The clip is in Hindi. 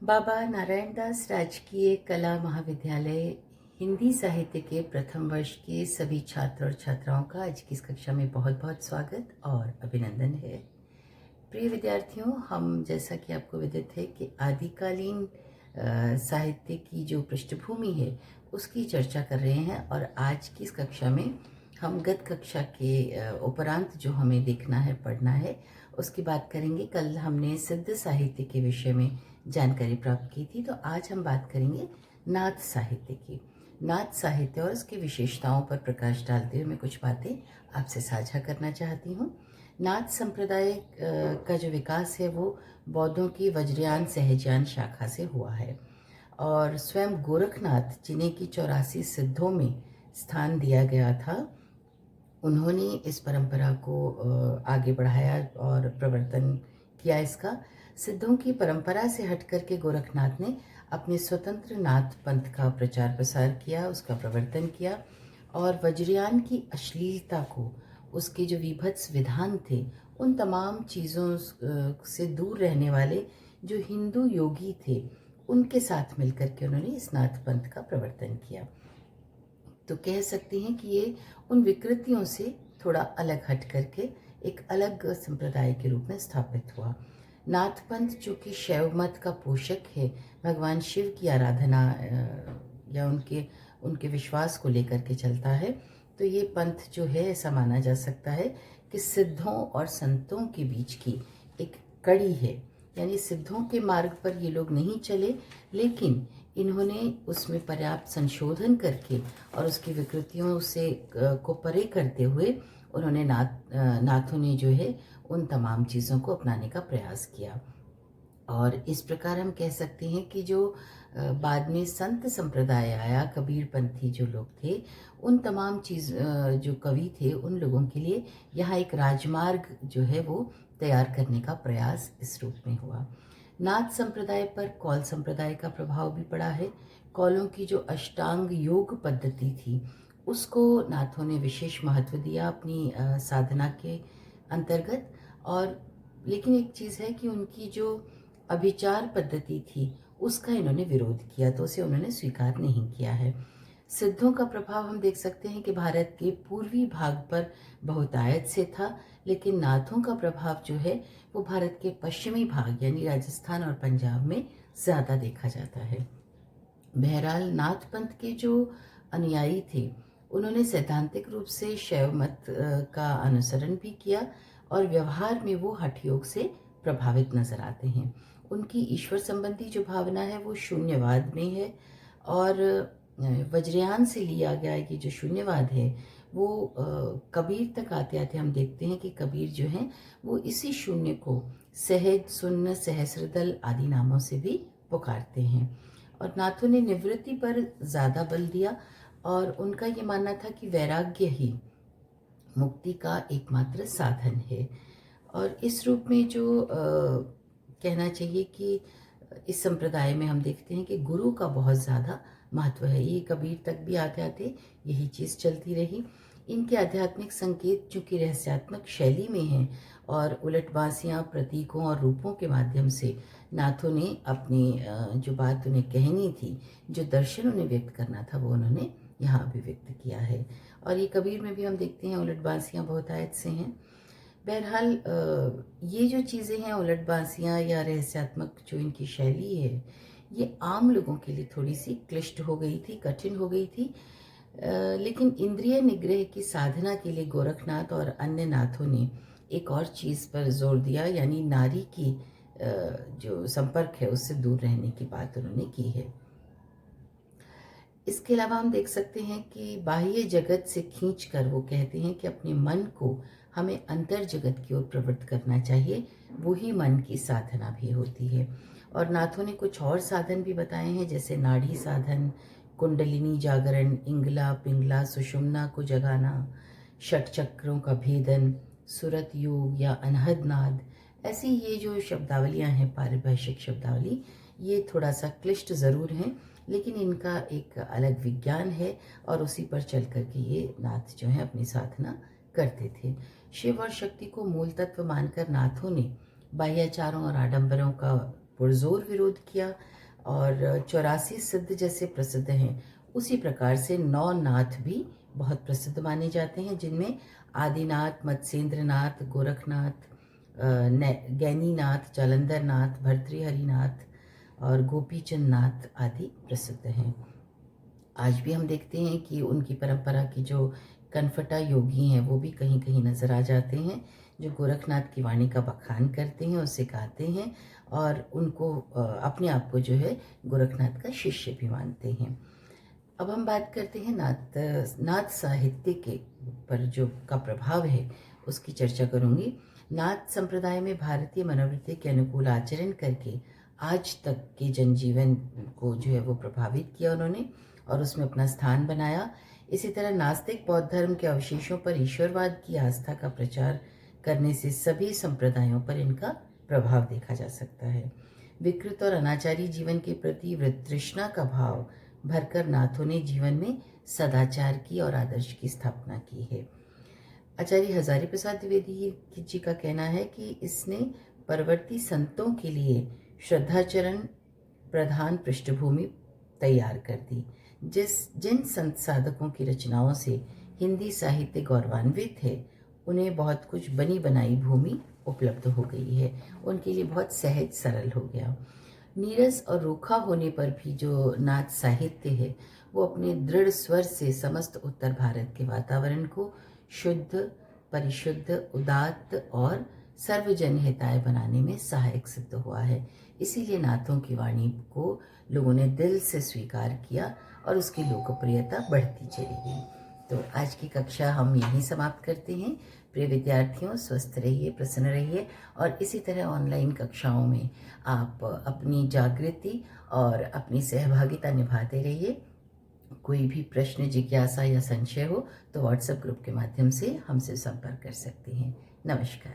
बाबा नारायण दास राजकीय कला महाविद्यालय हिंदी साहित्य के प्रथम वर्ष के सभी छात्र और छात्राओं का आज की इस कक्षा में बहुत बहुत स्वागत और अभिनंदन है। प्रिय विद्यार्थियों, हम जैसा कि आपको विदित है कि आदिकालीन साहित्य की जो पृष्ठभूमि है उसकी चर्चा कर रहे हैं और आज की इस कक्षा में हम गत कक्षा के उपरांत जो हमें देखना है, पढ़ना है, उसकी बात करेंगे। कल हमने सिद्ध साहित्य के विषय में जानकारी प्राप्त की थी, तो आज हम बात करेंगे नाथ साहित्य की। नाथ साहित्य और उसकी विशेषताओं पर प्रकाश डालते हुए मैं कुछ बातें आपसे साझा करना चाहती हूँ। नाथ संप्रदाय का जो विकास है वो बौद्धों की वज्रयान सहजयान शाखा से हुआ है और स्वयं गोरखनाथ, जिन्हें की 84 सिद्धों में स्थान दिया गया था, उन्होंने इस परंपरा को आगे बढ़ाया और प्रवर्तन किया इसका। सिद्धों की परंपरा से हट करके गोरखनाथ ने अपने स्वतंत्र नाथ पंथ का प्रचार प्रसार किया, उसका प्रवर्तन किया और वज्रयान की अश्लीलता को, उसके जो विभत्स विधान थे, उन तमाम चीज़ों से दूर रहने वाले जो हिंदू योगी थे, उनके साथ मिलकर के उन्होंने इस नाथ पंथ का प्रवर्तन किया। तो कह सकते हैं कि ये उन विकृतियों से थोड़ा अलग हट करके एक अलग संप्रदाय के रूप में स्थापित हुआ। नाथ पंथ जो कि शैव मत का पोषक है, भगवान शिव की आराधना या उनके विश्वास को लेकर के चलता है, तो ये पंथ जो है ऐसा माना जा सकता है कि सिद्धों और संतों के बीच की एक कड़ी है। यानी सिद्धों के मार्ग पर ये लोग नहीं चले, लेकिन इन्होंने उसमें पर्याप्त संशोधन करके और उसकी विकृतियों से को परे करते हुए उन्होंने नाथों ने जो है उन तमाम चीज़ों को अपनाने का प्रयास किया। और इस प्रकार हम कह सकते हैं कि जो बाद में संत संप्रदाय आया, कबीरपंथी जो लोग थे, उन तमाम जो कवि थे, उन लोगों के लिए यहाँ एक राजमार्ग जो है वो तैयार करने का प्रयास इस रूप में हुआ। नाथ संप्रदाय पर कौल संप्रदाय का प्रभाव भी पड़ा है। कौलों की जो अष्टांग योग पद्धति थी, उसको नाथों ने विशेष महत्व दिया अपनी साधना के अंतर्गत। और लेकिन एक चीज़ है कि उनकी जो अभिचार पद्धति थी उसका इन्होंने विरोध किया, तो उसे उन्होंने स्वीकार नहीं किया है। सिद्धों का प्रभाव हम देख सकते हैं कि भारत के पूर्वी भाग पर बहुतायत से था, लेकिन नाथों का प्रभाव जो है वो भारत के पश्चिमी भाग यानी राजस्थान और पंजाब में ज़्यादा देखा जाता है। बहरहाल नाथ पंथ के जो अनुयायी थे, उन्होंने सैद्धांतिक रूप से शैव मत का अनुसरण भी किया और व्यवहार में वो हठ योग से प्रभावित नजर आते हैं। उनकी ईश्वर संबंधी जो भावना है वो शून्यवाद में है और वज्रयान से लिया गया ये जो शून्यवाद है वो कबीर तक आते आते हम देखते हैं कि कबीर जो हैं वो इसी शून्य को सहज, सुन्न, सहस्रदल आदि नामों से भी पुकारते हैं। और नाथों ने निवृत्ति पर ज़्यादा बल दिया और उनका ये मानना था कि वैराग्य ही मुक्ति का एकमात्र साधन है। और इस रूप में जो कहना चाहिए कि इस संप्रदाय में हम देखते हैं कि गुरु का बहुत ज़्यादा महत्व है। ये कबीर तक भी आते आते यही चीज़ चलती रही। इनके आध्यात्मिक संकेत चूँकि रहस्यात्मक शैली में हैं और उलटबासियाँ, प्रतीकों और रूपों के माध्यम से नाथों ने अपनी जो बात उन्हें कहनी थी, जो दर्शन उन्हें व्यक्त करना था, वो उन्होंने यहाँ अभिव्यक्त किया है। और ये कबीर में भी हम देखते हैं उलटबासियाँ बहुतायत से हैं। बहरहाल ये जो चीज़ें हैं, उलटबाजियाँ या रहस्यात्मक जो इनकी शैली है, ये आम लोगों के लिए थोड़ी सी क्लिष्ट हो गई थी, कठिन हो गई थी। लेकिन इंद्रिय निग्रह की साधना के लिए गोरखनाथ और अन्य नाथों ने एक और चीज़ पर जोर दिया, यानी नारी की जो संपर्क है उससे दूर रहने की बात उन्होंने की है। इसके अलावा हम देख सकते हैं कि बाह्य जगत से खींचकर वो कहते हैं कि अपने मन को हमें अंतर जगत की ओर प्रवृत्त करना चाहिए, वही मन की साधना भी होती है। और नाथों ने कुछ और साधन भी बताए हैं, जैसे नाड़ी साधन, कुंडलिनी जागरण, इंगला पिंगला सुषुम्ना को जगाना, षट चक्रों का भेदन, सुरत योग या अनहद नाद। ऐसी ये जो शब्दावलियाँ हैं, पारिभाषिक शब्दावली, ये थोड़ा सा क्लिष्ट ज़रूर हैं, लेकिन इनका एक अलग विज्ञान है और उसी पर चल करके ये नाथ जो हैं अपनी साधना करते थे। शिव और शक्ति को मूल तत्व मानकर नाथों ने बाह्याचारों और आडंबरों का पुरजोर विरोध किया और 84 सिद्ध जैसे प्रसिद्ध हैं, उसी प्रकार से 9 नाथ भी बहुत प्रसिद्ध माने जाते हैं, जिनमें आदिनाथ, मत्स्येंद्रनाथ, गोरखनाथ, गैनीनाथ, जालंधरनाथ, भर्तृहरिनाथ और गोपीचंद नाथ आदि प्रसिद्ध हैं। आज भी हम देखते हैं कि उनकी परंपरा की जो कनफटा योगी हैं वो भी कहीं कहीं नज़र आ जाते हैं, जो गोरखनाथ की वाणी का बखान करते हैं, उसे गाते हैं और उनको अपने आप को जो है गोरखनाथ का शिष्य भी मानते हैं। अब हम बात करते हैं नाथ साहित्य के पर जो का प्रभाव है उसकी चर्चा करूंगी। नाथ संप्रदाय में भारतीय मनोवृत्ति के अनुकूल आचरण करके आज तक के जनजीवन को जो है वो प्रभावित किया उन्होंने और उसमें अपना स्थान बनाया। इसी तरह नास्तिक बौद्ध धर्म के अवशेषों पर ईश्वरवाद की आस्था का प्रचार करने से सभी संप्रदायों पर इनका प्रभाव देखा जा सकता है। विकृत और अनाचारी जीवन के प्रति वृत्तृष्णा का भाव भरकर नाथों ने जीवन में सदाचार की और आदर्श की स्थापना की है। आचार्य हजारी प्रसाद द्विवेदी जी का कहना है कि इसने परवर्ती संतों के लिए श्रद्धाचरण प्रधान पृष्ठभूमि तैयार कर दी। जिन संत साधकों की रचनाओं से हिंदी साहित्य गौरवान्वित है, उन्हें बहुत कुछ बनी बनाई भूमि उपलब्ध हो गई है, उनके लिए बहुत सहज सरल हो गया। नीरस और रूखा होने पर भी जो नाथ साहित्य है वो अपने दृढ़ स्वर से समस्त उत्तर भारत के वातावरण को शुद्ध, परिशुद्ध, उदात्त और सर्वजन हिताय बनाने में सहायक सिद्ध हुआ है। इसीलिए नाथों की वाणी को लोगों ने दिल से स्वीकार किया और उसकी लोकप्रियता बढ़ती चली गई। तो आज की कक्षा हम यहीं समाप्त करते हैं। प्रिय विद्यार्थियों, स्वस्थ रहिए, प्रसन्न रहिए और इसी तरह ऑनलाइन कक्षाओं में आप अपनी जागृति और अपनी सहभागिता निभाते रहिए। कोई भी प्रश्न, जिज्ञासा या संशय हो तो व्हाट्सएप ग्रुप के माध्यम से हमसे संपर्क कर सकते हैं। नमस्कार।